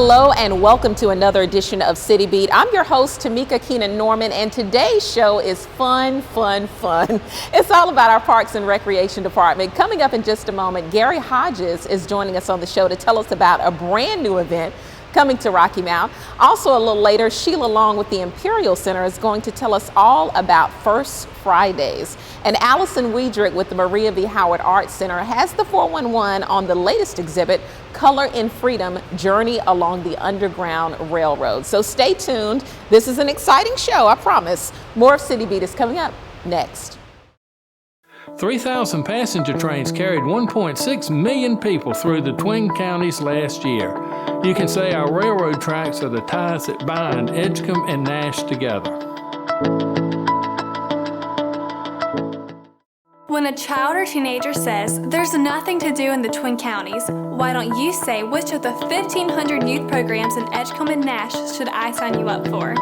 Hello and welcome to another edition of City Beat. I'm your host, Tamika Keenan Norman, and today's show is fun. It's all about our Parks and Recreation Department. Coming up in just a moment, Garry Hodges is joining us on the show to tell us about a brand new event coming to Rocky Mount. Also a little later, Sheila, along with the Imperial Center, is going to tell us all about First Fridays. And Alicyn with the Maria V. Howard Arts Center has the 411 on the latest exhibit, Color in Freedom, Journey Along the Underground Railroad. So stay tuned. This is an exciting show, I promise. More of City Beat is coming up next. 3,000 passenger trains carried 1.6 million people through the Twin Counties last year. You can say our railroad tracks are the ties that bind Edgecombe and Nash together. When a child or teenager says, "There's nothing to do in the Twin Counties," why don't you say, which of the 1,500 youth programs in Edgecombe and Nash should I sign you up for?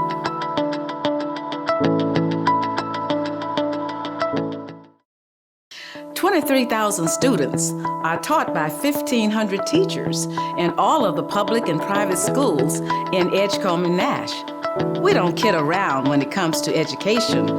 23,000 students are taught by 1,500 teachers in all of the public and private schools in Edgecombe and Nash. We don't kid around when it comes to education.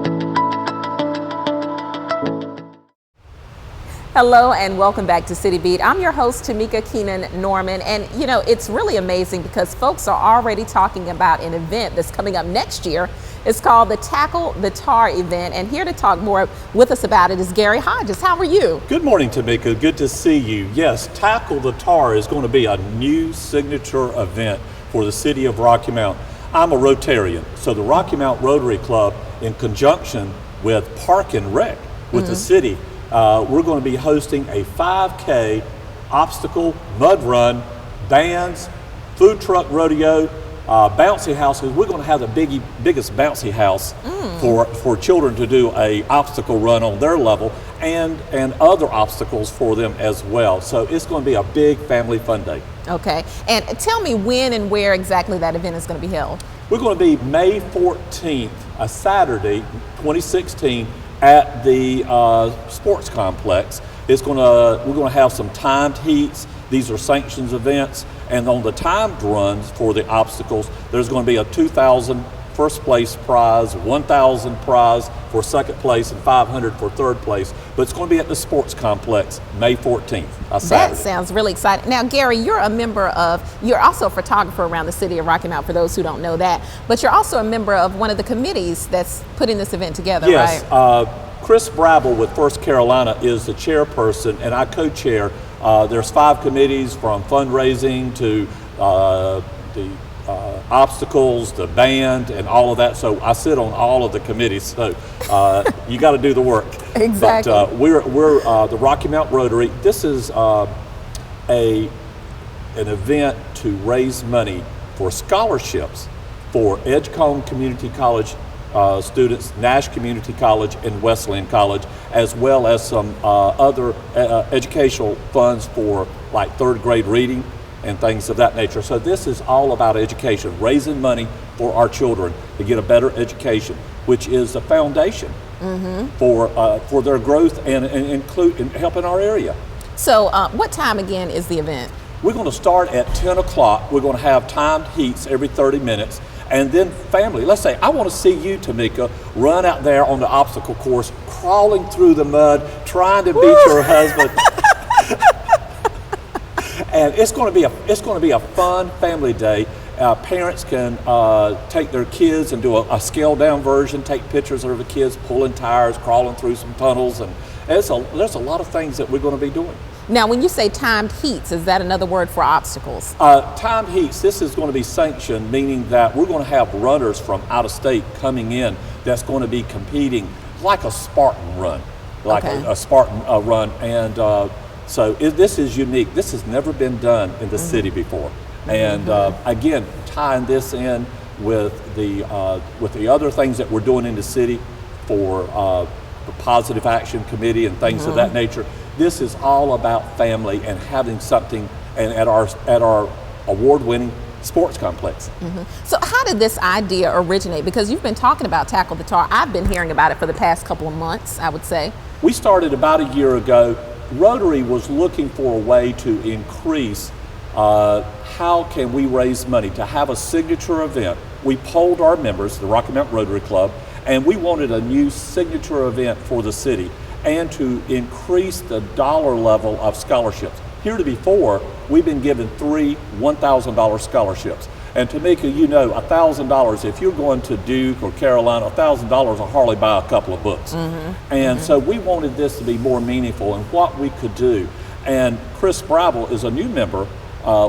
Hello and welcome back to City Beat. I'm your host, Tamika Keenan Norman, and you know, it's really amazing because folks are already talking about an event that's coming up next year. It's called the Tackle the Tar event, and here to talk more with us about it is Garry Hodges. How are you? Good morning, Tamika. Good to see you. Yes, Tackle the Tar is going to be a new signature event for the city of Rocky Mount. I'm a Rotarian, so the Rocky Mount Rotary Club, in conjunction with Park and Rec with the city, we're going to be hosting a 5K obstacle, mud run, bands, food truck rodeo, bouncy houses. We're going to have the biggest bouncy house for children to do a obstacle run on their level and other obstacles for them as well. So it's going to be a big family fun day. Okay, and tell me when and where exactly that event is going to be held. We're going to be May 14th, a Saturday, 2016, at the sports complex. We're going to have some timed heats. These are sanctions events, and on the timed runs for the obstacles, there's going to be a 2,000 first place prize, 1,000 prize for second place, and 500 for third place. But it's going to be at the sports complex May 14th, a Saturday. That sounds really exciting. Now, Garry, you're also a photographer around the city of Rocky Mount, for those who don't know that, but you're also a member of one of the committees that's putting this event together, right? Yes. Chris Brabble with First Carolina is the chairperson, and I co-chair. There's 5 committees, from fundraising to the obstacles, the band, and all of that. So I sit on all of the committees. So you got to do the work. Exactly. But we're the Rocky Mount Rotary. This is an event to raise money for scholarships for Edgecombe Community College students, Nash Community College, and Wesleyan College, as well as some other educational funds for like 3rd grade reading and things of that nature. So this is all about education, raising money for our children to get a better education, which is a foundation for their growth and helping our area. So what time again is the event? We're going to start at 10 o'clock. We're going to have timed heats every 30 minutes. And then family, let's say I want to see you, Tamika, run out there on the obstacle course, crawling through the mud, trying to beat your husband. And it's going to be a fun family day. Parents can take their kids and do a scaled down version, take pictures of the kids pulling tires, crawling through some tunnels, and there's a lot of things that we're going to be doing. Now, when you say timed heats, is that another word for obstacles? Timed heats, this is going to be sanctioned, meaning that we're going to have runners from out of state coming in that's going to be competing like a Spartan run, a Spartan run. And so this is unique. This has never been done in the city before. And again, tying this in with the other things that we're doing in the city for the Positive Action Committee and things of that nature. This is all about family and having something, and at our award-winning sports complex. So how did this idea originate? Because you've been talking about Tackle the Tar. I've been hearing about it for the past couple of months, I would say. We started about a year ago. Rotary was looking for a way to increase how can we raise money to have a signature event. We polled our members, the Rocky Mount Rotary Club, and we wanted a new signature event for the city and to increase the dollar level of scholarships. Heretofore, we've been given 3 $1,000 scholarships. And Tamika, you know, $1,000, if you're going to Duke or Carolina, $1,000 will hardly buy a couple of books. And so we wanted this to be more meaningful and what we could do. And Chris Bravel is a new member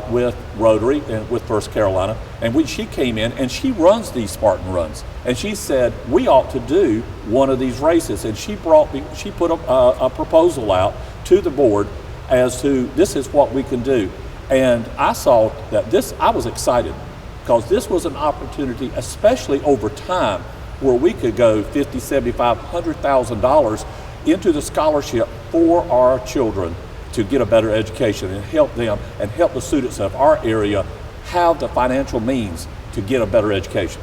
with Rotary and with First Carolina, and she came in and she runs these Spartan runs, and she said we ought to do one of these races, and she put a proposal out to the board as to this is what we can do. And I saw that I was excited because this was an opportunity, especially over time, where we could go $50,000, $75,000, $100,000 into the scholarship for our children to get a better education and help them and help the students of our area have the financial means to get a better education.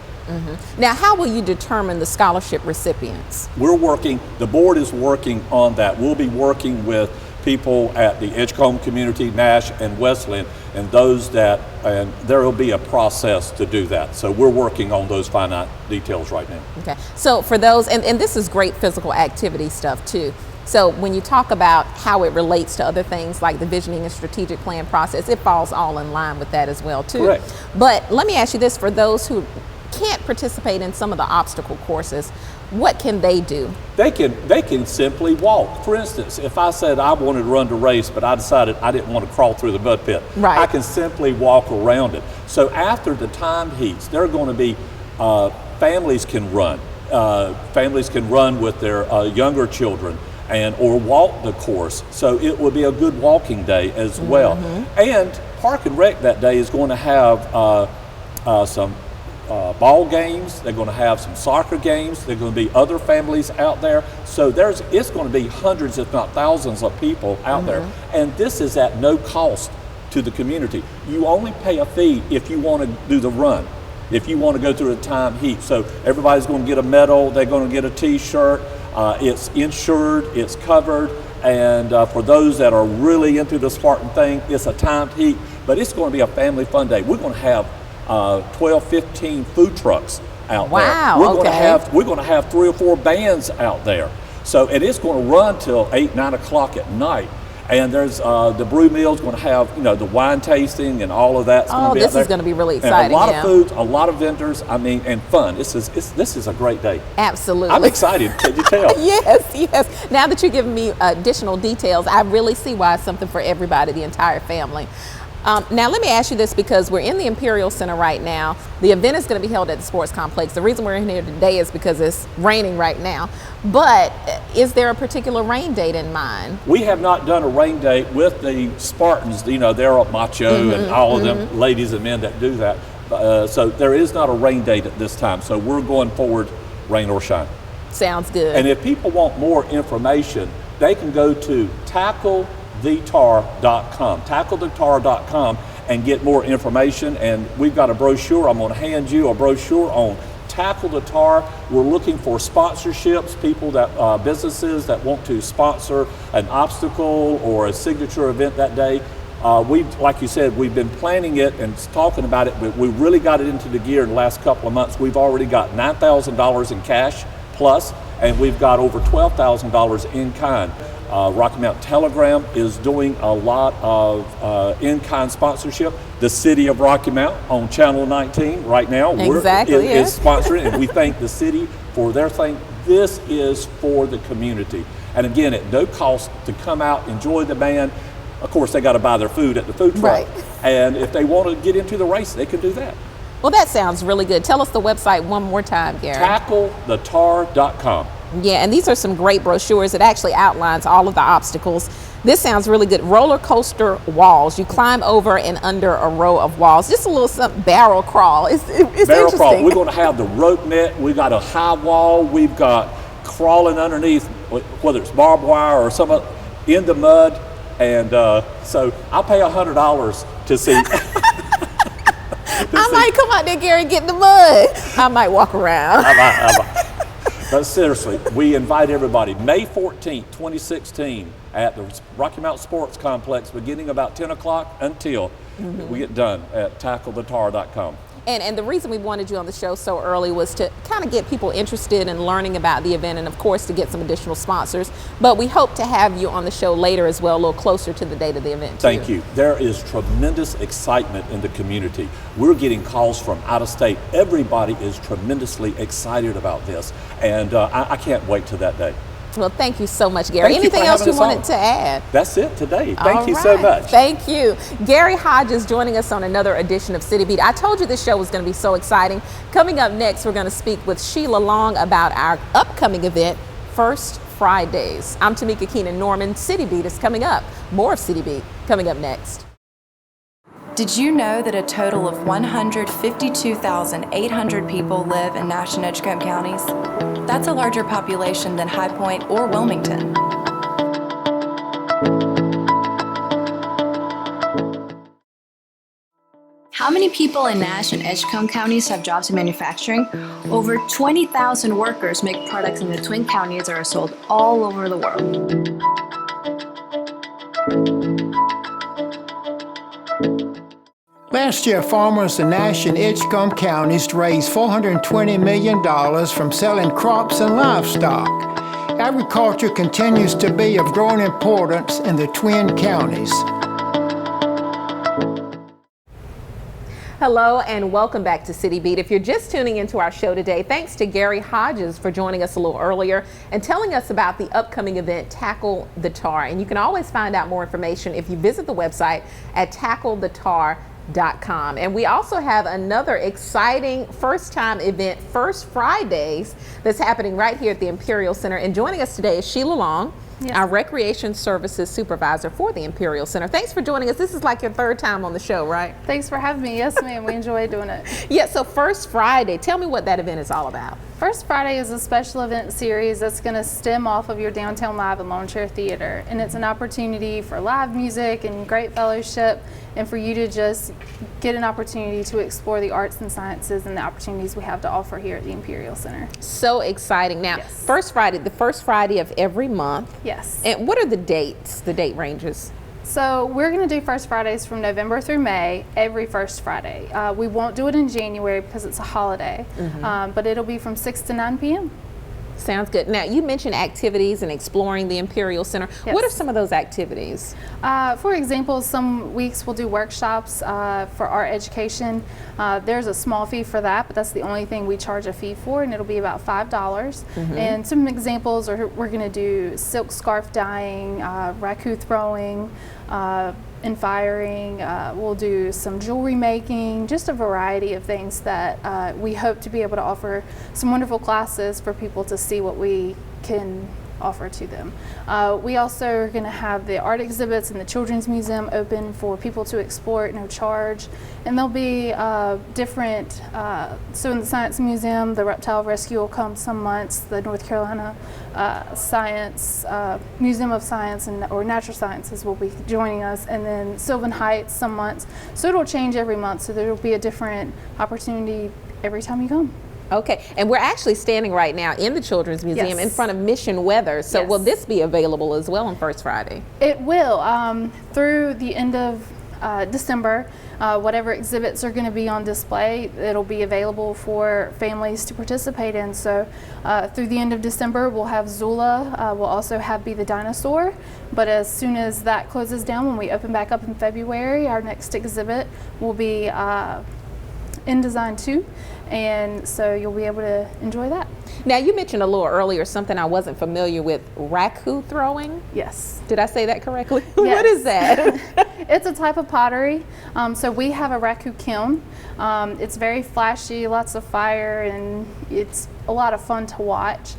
Now, how will you determine the scholarship recipients? The board is working on that. We'll be working with people at the Edgecombe community, Nash and Wesleyan, and there will be a process to do that. So we're working on those finite details right now. Okay, so for those, and this is great physical activity stuff too. So when you talk about how it relates to other things like the visioning and strategic plan process, it falls all in line with that as well too. Correct. But let me ask you this, for those who can't participate in some of the obstacle courses, what can they do? They can simply walk. For instance, if I said I wanted to run the race, but I decided I didn't want to crawl through the mud pit, right, I can simply walk around it. So after the timed heats, there are going to be families can run. Families can run with their younger children or walk the course. So it will be a good walking day as well. And Park and Rec that day is going to have some ball games. They're going to have some soccer games. There are going to be other families out there. So it's going to be hundreds, if not thousands, of people out there. And this is at no cost to the community. You only pay a fee if you want to do the run, if you want to go through the time heat. So everybody's going to get a medal. They're going to get a T-shirt. It's insured. It's covered. And for those that are really into the Spartan thing, it's a timed heat. But it's going to be a family fun day. We're going to have 12, 15 food trucks out there. Wow, We're going to have 3 or 4 bands out there. So, and it's going to run till 8, 9 o'clock at night. And there's the brew mill's going to have, the wine tasting and all of that's going to be out there. This is going to be really exciting. And a lot of food, a lot of vendors, and fun. This is a great day. Absolutely. I'm excited. Can you tell? Yes. Now that you're giving me additional details, I really see why it's something for everybody, the entire family. Now let me ask you this, because we're in the Imperial Center right now. The event is going to be held at the sports complex. The reason we're in here today is because it's raining right now. But is there a particular rain date in mind? We have not done a rain date with the Spartans. They're up Macho and all of them ladies and men that do that. So there is not a rain date at this time. So we're going forward, rain or shine. Sounds good. And if people want more information, they can go to tacklethetar.com and get more information. And we've got a brochure. I'm going to hand you a brochure on Tackle the Tar. We're looking for sponsorships, people that businesses that want to sponsor an obstacle or a signature event that day. Like you said, we've been planning it and talking about it, but we really got it into the gear in the last couple of months. We've already got $9,000 in cash plus, and we've got over $12,000 in kind. Rocky Mount Telegram is doing a lot of in-kind sponsorship. The city of Rocky Mount on Channel 19 right now is sponsoring, and we thank the city for their thing. This is for the community. And again, at no cost to come out, enjoy the band. Of course, they got to buy their food at the food truck. Right. And if they want to get into the race, they can do that. Well, that sounds really good. Tell us the website one more time, Garry. TackleTheTar.com. Yeah, and these are some great brochures. It actually outlines all of the obstacles. This sounds really good. Roller coaster walls. You climb over and under a row of walls. Just a little something, barrel crawl. It's barrel interesting. Crawl. We're going to have the rope net. We've got a high wall. We've got crawling underneath, whether it's barbed wire or some in the mud. And so I'll pay $100 to see. I might come out there, Garry, get in the mud. I might walk around. But seriously, we invite everybody. May 14th, 2016, at the Rocky Mountain Sports Complex, beginning about 10 o'clock until we get done at tacklethetar.com. And the reason we wanted you on the show so early was to kind of get people interested in learning about the event and, of course, to get some additional sponsors. But we hope to have you on the show later as well, a little closer to the date of the event, too. Thank you. There is tremendous excitement in the community. We're getting calls from out of state. Everybody is tremendously excited about this. And I can't wait till that day. Well, thank you so much, Gary. Thank you Anything for else having you us wanted on. to add? That's it today. Thank All you so right. much. Thank you. Gary Hodges joining us on another edition of City Beat. I told you this show was going to be so exciting. Coming up next, we're going to speak with Sheila Long about our upcoming event, First Fridays. I'm Tamika Keenan Norman. City Beat is coming up. More of City Beat coming up next. Did you know that a total of 152,800 people live in Nash and Edgecombe counties? That's a larger population than High Point or Wilmington. How many people in Nash and Edgecombe counties have jobs in manufacturing? Over 20,000 workers make products in the Twin Counties that are sold all over the world. Last year, farmers in Nash and Edgecombe counties raised $420 million from selling crops and livestock. Agriculture continues to be of growing importance in the Twin Counties. Hello and welcome back to City Beat. If you're just tuning into our show today, thanks to Garry Hodges for joining us a little earlier and telling us about the upcoming event, Tackle the Tar. And you can always find out more information if you visit the website at tacklethetar.com. And we also have another exciting first-time event, First Fridays, that's happening right here at the Imperial Center. And joining us today is Sheila Long, our Recreation Services Supervisor for the Imperial Center. Thanks for joining us. This is like your third time on the show, right? Thanks for having me. Yes, ma'am. We enjoy doing it. Yeah, so First Friday, tell me what that event is all about. First Friday is a special event series that's going to stem off of your Downtown Live and Lawn Chair Theater. And it's an opportunity for live music and great fellowship and for you to just get an opportunity to explore the arts and sciences and the opportunities we have to offer here at the Imperial Center. So exciting. Now, Yes. First Friday, the first Friday of every month. Yes. And what are the dates, the date ranges? So we're going to do First Fridays from November through May, every first Friday. We won't do it in January because it's a holiday, but it'll be from 6 to 9 p.m. Sounds good. Now, you mentioned activities and exploring the Imperial Center. Yes. What are some of those activities? For example, some weeks we'll do workshops for art education. There's a small fee for that, but that's the only thing we charge a fee for, and it'll be about $5. And some examples are we're going to do silk scarf dyeing, raku throwing, and firing. We'll do some jewelry making, just a variety of things that we hope to be able to offer some wonderful classes for people to see what we can offer to them. We also are going to have the art exhibits in the Children's Museum open for people to explore at no charge. And there'll be different, so in the Science Museum, the Reptile Rescue will come some months, the North Carolina Science, Museum of Science or Natural Sciences will be joining us, and then Sylvan Heights some months. So it'll change every month, so there'll be a different opportunity every time you come. Okay, and we're actually standing right now in the Children's Museum in front of Mission Weather. So Yes. will this be available as well on First Friday? It will. Through the end of December, whatever exhibits are going to be on display, it'll be available for families to participate in. So through the end of December, we'll have Zula. We'll also have Be the Dinosaur. But as soon as that closes down, when we open back up in February, our next exhibit will be InDesign 2. And so you'll be able to enjoy that. Now, you mentioned a little earlier something I wasn't familiar with, raku throwing. Yes. Did I say that correctly? Yes. What is that? It's a type of pottery. So we have a raku kiln. It's very flashy, lots of fire, and it's a lot of fun to watch.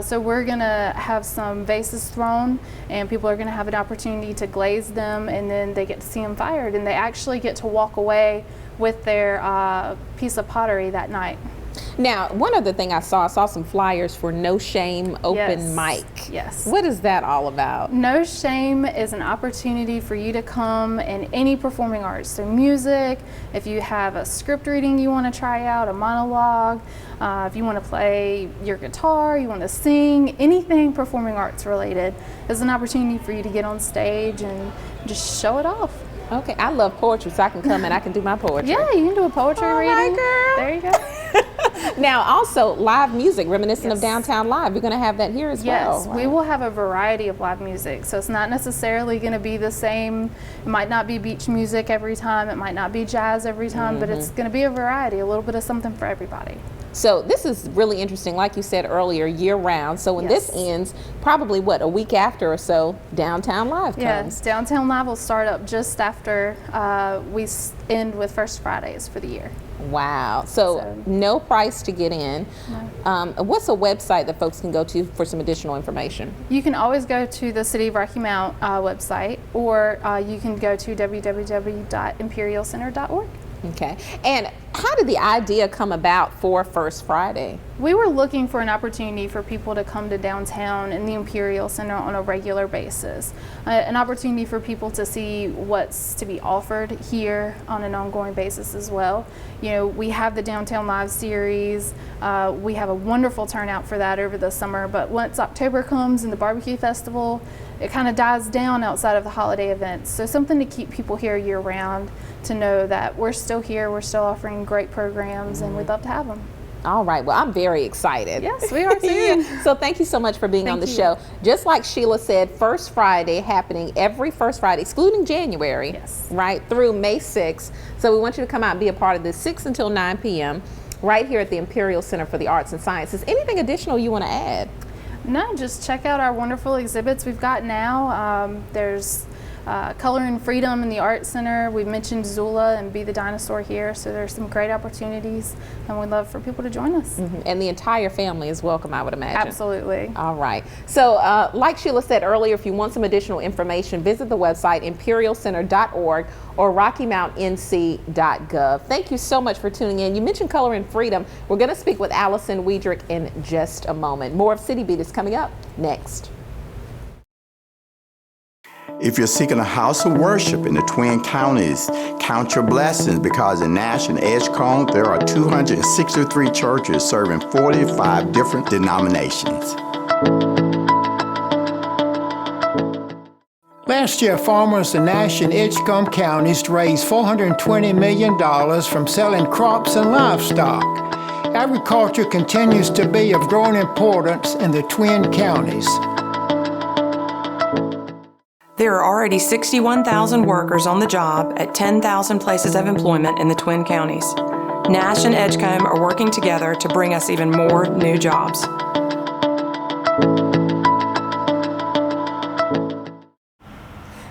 So we're going to have some vases thrown, and people are going to have an opportunity to glaze them, and then they get to see them fired, and they actually get to walk away with their piece of pottery that night. Now, one other thing I saw some flyers for No Shame Open Mic. Yes. What is that all about? No Shame is an opportunity for you to come in any performing arts. So music, if you have a script reading you want to try out, a monologue, if you want to play your guitar, you want to sing, anything performing arts related is an opportunity for you to get on stage and just show it off. Okay, I love poetry, so I can come and I can do my poetry. Yeah, you can do a poetry reading. Right, girl. There you go. Now, also live music, reminiscent of Downtown Live. You're going to have that here as well. Yes, we will have a variety of live music. So it's not necessarily going to be the same. It might not be beach music every time. It might not be jazz every time, but it's going to be a variety, a little bit of something for everybody. So this is really interesting, like you said earlier, year round. So when this ends, probably what, a week after or so, Downtown Live comes. Yes, Downtown Live will start up just after we end with First Fridays for the year. Wow. So no price to get in. No. What's a website that folks can go to for some additional information? You can always go to the City of Rocky Mount website, or you can go to www.imperialcenter.org. Okay. And how did the idea come about for First Friday? We were looking for an opportunity for people to come to downtown and the Imperial Center on a regular basis. An opportunity for people to see what's to be offered here on an ongoing basis as well. You know, we have the Downtown Live series. We have a wonderful turnout for that over the summer, but once October comes and the barbecue festival, it kind of dies down outside of the holiday events. So something to keep people here year round, to know that we're still here, we're still offering great programs, and we'd love to have them. All right, well, I'm very excited. Yes, we are too. Yeah. So thank you so much for being on the show. Just like Sheila said, First Friday happening every First Friday, excluding January, right, through May 6th. So we want you to come out and be a part of this 6 until 9 p.m. right here at the Imperial Center for the Arts and Sciences. Anything additional you want to add? No, just check out our wonderful exhibits we've got now. There's Color and Freedom in the Art Center. We mentioned Zula and Be the Dinosaur here, so there's some great opportunities, and we'd love for people to join us. And the entire family is welcome, I would imagine. Absolutely. All right. So like Sheila said earlier, if you want some additional information, visit the website imperialcenter.org or rockymounttnc.gov. Thank you so much for tuning in. You mentioned Color and Freedom. We're going to speak with Alicyn Weidrich in just a moment. More of City Beat is coming up next. If you're seeking a house of worship in the Twin Counties, count your blessings, because in Nash and Edgecombe, there are 263 churches serving 45 different denominations. Last year, farmers in Nash and Edgecombe counties raised $420 million from selling crops and livestock. Agriculture continues to be of growing importance in the Twin Counties. There are already 61,000 workers on the job at 10,000 places of employment in the Twin Counties. Nash and Edgecombe are working together to bring us even more new jobs.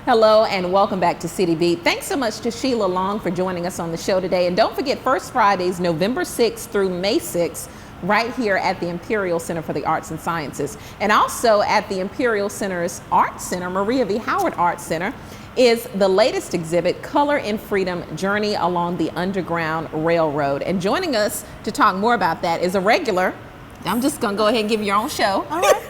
Hello and welcome back to City Beat. Thanks so much to Sheila Long for joining us on the show today. And don't forget, First Fridays, November 6th through May 6th, right here at the Imperial Center for the Arts and Sciences. And also at the Imperial Center's Art Center, Maria V. Howard Art Center, is the latest exhibit, Color and Freedom, Journey Along the Underground Railroad. And joining us to talk more about that is a regular, I'm just going to go ahead and give you your own show. All right.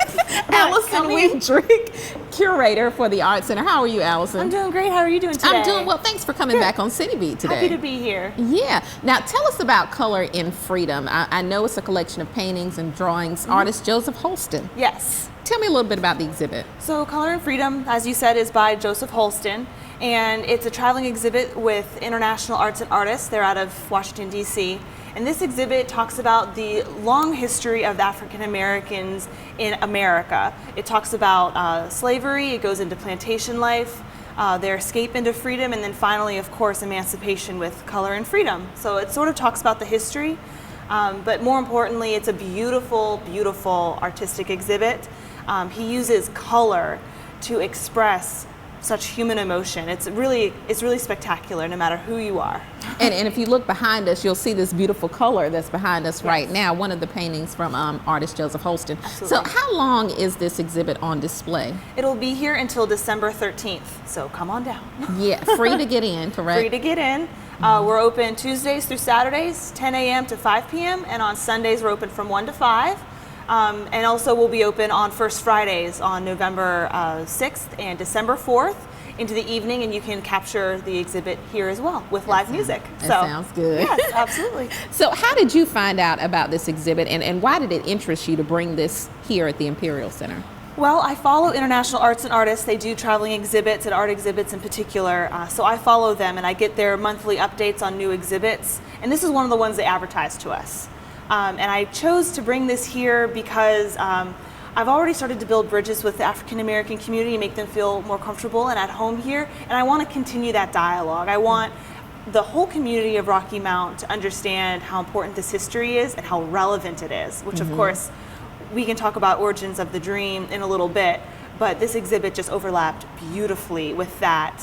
Alicyn Weidrich, curator for the Art Center. How are you, Alicyn? I'm doing great. How are you doing today? I'm doing well. Thanks for coming back on City Beat today. Happy to be here. Yeah. Now, tell us about Color and Freedom. I know it's a collection of paintings and drawings. Artist Joseph Holston. Yes. Tell me a little bit about the exhibit. So, Color and Freedom, as you said, is by Joseph Holston, and it's a traveling exhibit with international arts and artists. They're out of Washington, D.C., and this exhibit talks about the long history of African Americans in America. It talks about slavery, it goes into plantation life, their escape into freedom, and then finally, of course, emancipation with Color and Freedom. So it sort of talks about the history, but more importantly, it's a beautiful, beautiful artistic exhibit. He uses color to express such human emotion. It's really spectacular, no matter who you are. And if you look behind us, you'll see this beautiful color that's behind us right now, one of the paintings from artist Joseph Holston. Absolutely. So how long is this exhibit on display? It'll be here until December 13th, so come on down. Yeah, free to get in, correct? Free to get in. We're open Tuesdays through Saturdays, 10 a.m. to 5 p.m., and on Sundays we're open from 1 to 5. And also we'll be open on First Fridays on November 6th and December 4th into the evening, and you can capture the exhibit here as well with live music. That sounds good. Yes, absolutely. So how did you find out about this exhibit, and why did it interest you to bring this here at the Imperial Center? Well, I follow international arts and artists. They do traveling exhibits and art exhibits in particular. So I follow them and I get their monthly updates on new exhibits. And this is one of the ones they advertise to us. And I chose to bring this here because I've already started to build bridges with the African American community and make them feel more comfortable and at home here. And I want to continue that dialogue. I want the whole community of Rocky Mount to understand how important this history is and how relevant it is, which of course, we can talk about origins of the dream in a little bit, but this exhibit just overlapped beautifully with that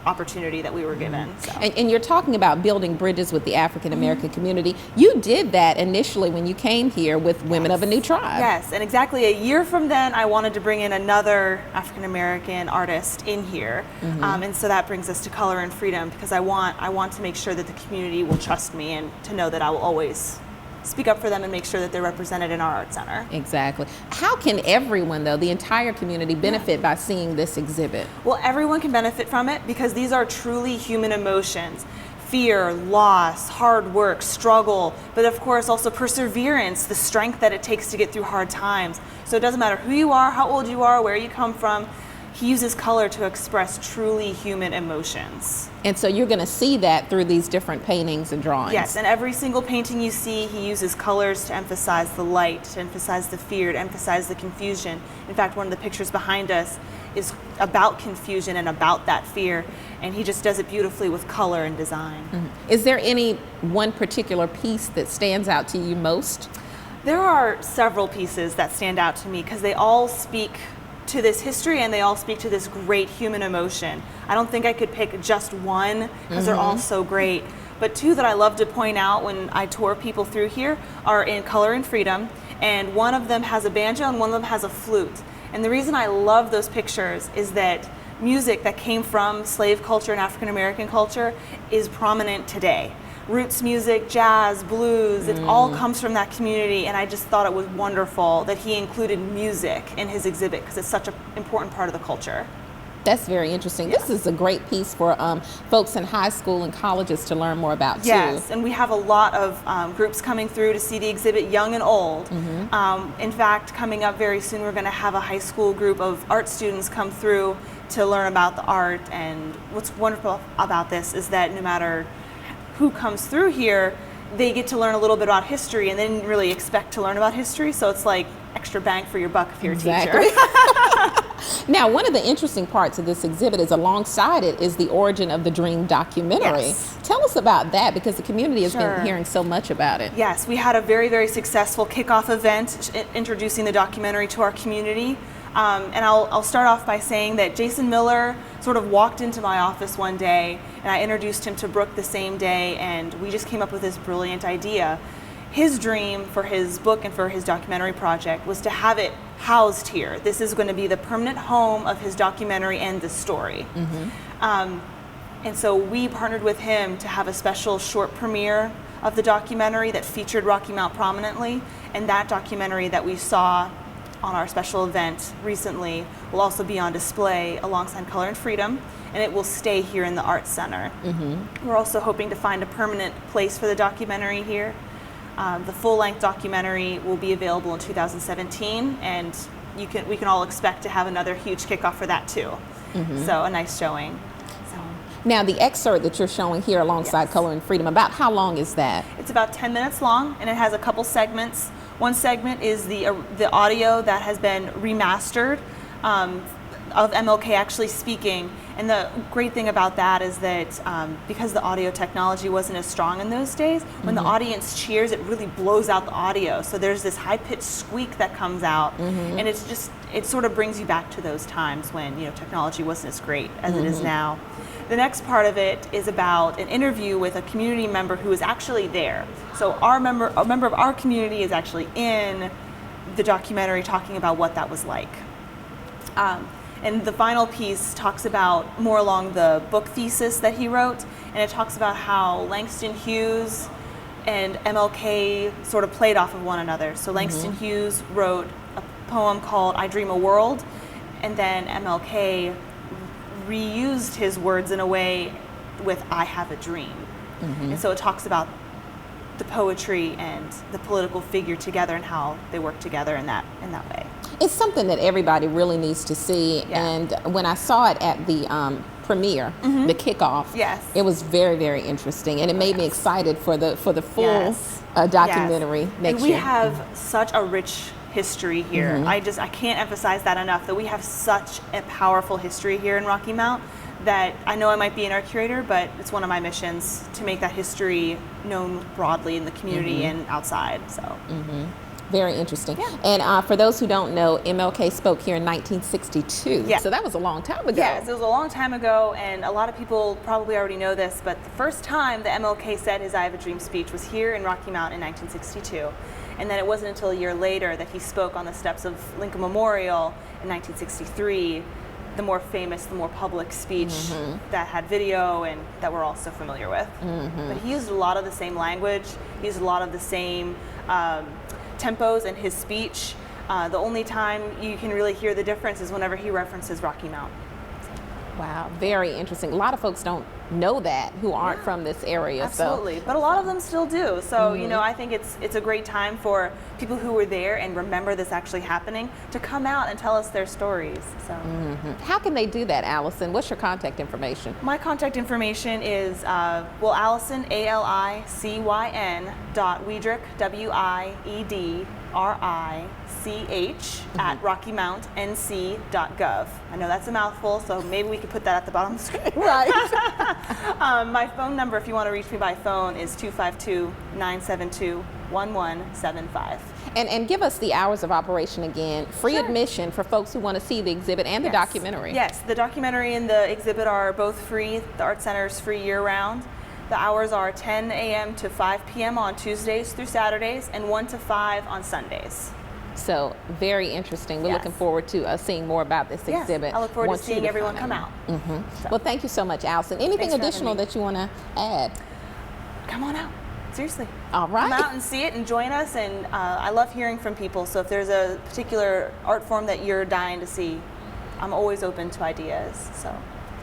opportunity that we were given. So. And you're talking about building bridges with the African American community. You did that initially when you came here with Women of a New Tribe. Yes, and exactly a year from then, I wanted to bring in another African American artist in here, and so that brings us to Color and Freedom, because I want to make sure that the community will trust me and to know that I will always speak up for them and make sure that they're represented in our art center. Exactly. How can everyone, though, the entire community, benefit by seeing this exhibit? Well, everyone can benefit from it because these are truly human emotions. Fear, loss, hard work, struggle, but of course also perseverance, the strength that it takes to get through hard times. So it doesn't matter who you are, how old you are, where you come from, he uses color to express truly human emotions. And so you're going to see that through these different paintings and drawings. Yes, and every single painting you see, he uses colors to emphasize the light, to emphasize the fear, to emphasize the confusion. In fact, one of the pictures behind us is about confusion and about that fear, and he just does it beautifully with color and design. Is there any one particular piece that stands out to you most? There are several pieces that stand out to me because they all speak to this history and they all speak to this great human emotion. I don't think I could pick just one because they're all so great. But two that I love to point out when I tour people through here are in Color and Freedom, and one of them has a banjo and one of them has a flute. And the reason I love those pictures is that music that came from slave culture and African American culture is prominent today. Roots music, jazz, blues, it all comes from that community, and I just thought it was wonderful that he included music in his exhibit because it's such an important part of the culture. That's very interesting. This is a great piece for folks in high school and colleges to learn more about, too. Yes, and we have a lot of groups coming through to see the exhibit, young and old. In fact, coming up very soon, we're going to have a high school group of art students come through to learn about the art, and what's wonderful about this is that no matter who comes through here, they get to learn a little bit about history, and they didn't really expect to learn about history, so it's like extra bang for your buck if you're a teacher. Now, one of the interesting parts of this exhibit is alongside it is the Origin of the Dream documentary. Yes. Tell us about that, because the community has been hearing so much about it. Yes, we had a very, very successful kickoff event introducing the documentary to our community. And I'll start off by saying that Jason Miller sort of walked into my office one day, and I introduced him to Brooke the same day, and we just came up with this brilliant idea. His dream for his book and for his documentary project was to have it housed here. This is going to be the permanent home of his documentary and the story. And so we partnered with him to have a special short premiere of the documentary that featured Rocky Mount prominently, and that documentary that we saw on our special event recently will also be on display alongside Color and Freedom, and it will stay here in the Arts Center. We're also hoping to find a permanent place for the documentary here. The full-length documentary will be available in 2017, and we can all expect to have another huge kickoff for that too. So a nice showing. Now, the excerpt that you're showing here alongside Color and Freedom, about how long is that? It's about 10 minutes long, and it has a couple segments. One segment is the audio that has been remastered of MLK actually speaking. And the great thing about that is that because the audio technology wasn't as strong in those days, when the audience cheers, it really blows out the audio. So there's this high-pitched squeak that comes out, and it sort of brings you back to those times when technology wasn't as great as it is now. The next part of it is about an interview with a community member who is actually there. So a member of our community is actually in the documentary talking about what that was like. And the final piece talks about more along the book thesis that he wrote, and it talks about how Langston Hughes and MLK sort of played off of one another. So Langston Hughes wrote a poem called I Dream a World, and then MLK reused his words in a way with I Have a Dream. And so it talks about the poetry and the political figure together and how they work together in that way. It's something that everybody really needs to see. Yeah. And when I saw it at the premiere, the kickoff, it was very, very interesting, and it made me excited for the full documentary next and we year. have such a rich history here. I can't emphasize that enough, that we have such a powerful history here in Rocky Mount, that I know I might be an art curator, but it's one of my missions to make that history known broadly in the community and outside. So. Very interesting. And for those who don't know, MLK spoke here in 1962. So that was a long time ago. Yes, it was a long time ago, and a lot of people probably already know this, but the first time that MLK said his I Have a Dream speech was here in Rocky Mount in 1962. And then it wasn't until a year later that he spoke on the steps of Lincoln Memorial in 1963, the more famous, the more public speech that had video and that we're all so familiar with. But he used a lot of the same language, he used a lot of the same tempos in his speech. The only time you can really hear the difference is whenever he references Rocky Mount. Wow, very interesting. A lot of folks don't know that who aren't from this area. Absolutely, but a lot of them still do. So you know, I think it's a great time for people who were there and remember this actually happening to come out and tell us their stories. So how can they do that, Alicyn? What's your contact information? My contact information is Alicyn, ALICYN .Wiedrich, WIEDRICH at RockyMountNC.gov. I know that's a mouthful, so maybe we could put that at the bottom of the screen. Right. My phone number, if you want to reach me by phone, is 252-972-1175. And give us the hours of operation again. Free admission for folks who want to see the exhibit and the documentary. Yes, the documentary and the exhibit are both free. The Art Center is free year-round. The hours are 10 a.m. to 5 p.m. on Tuesdays through Saturdays and 1 to 5 on Sundays. So very interesting. We're looking forward to seeing more about this exhibit. I look forward to seeing everyone come out. Well, thank you so much, Alicyn. Anything additional that you want to add? Come on out. Seriously. All right. Come out and see it and join us. And I love hearing from people. So if there's a particular art form that you're dying to see, I'm always open to ideas. So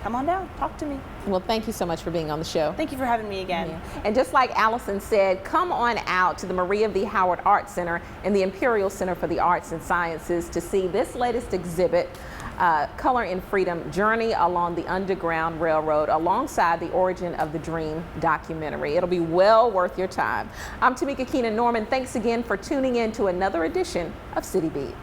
come on down, talk to me. Well, thank you so much for being on the show. Thank you for having me again. And just like Alicyn said, come on out to the Maria V. Howard Art Center and the Imperial Center for the Arts and Sciences to see this latest exhibit, Color in Freedom, Journey Along the Underground Railroad, alongside the Origin of the Dream documentary. It'll be well worth your time. I'm Tamika Keenan Norman. Thanks again for tuning in to another edition of City Beat.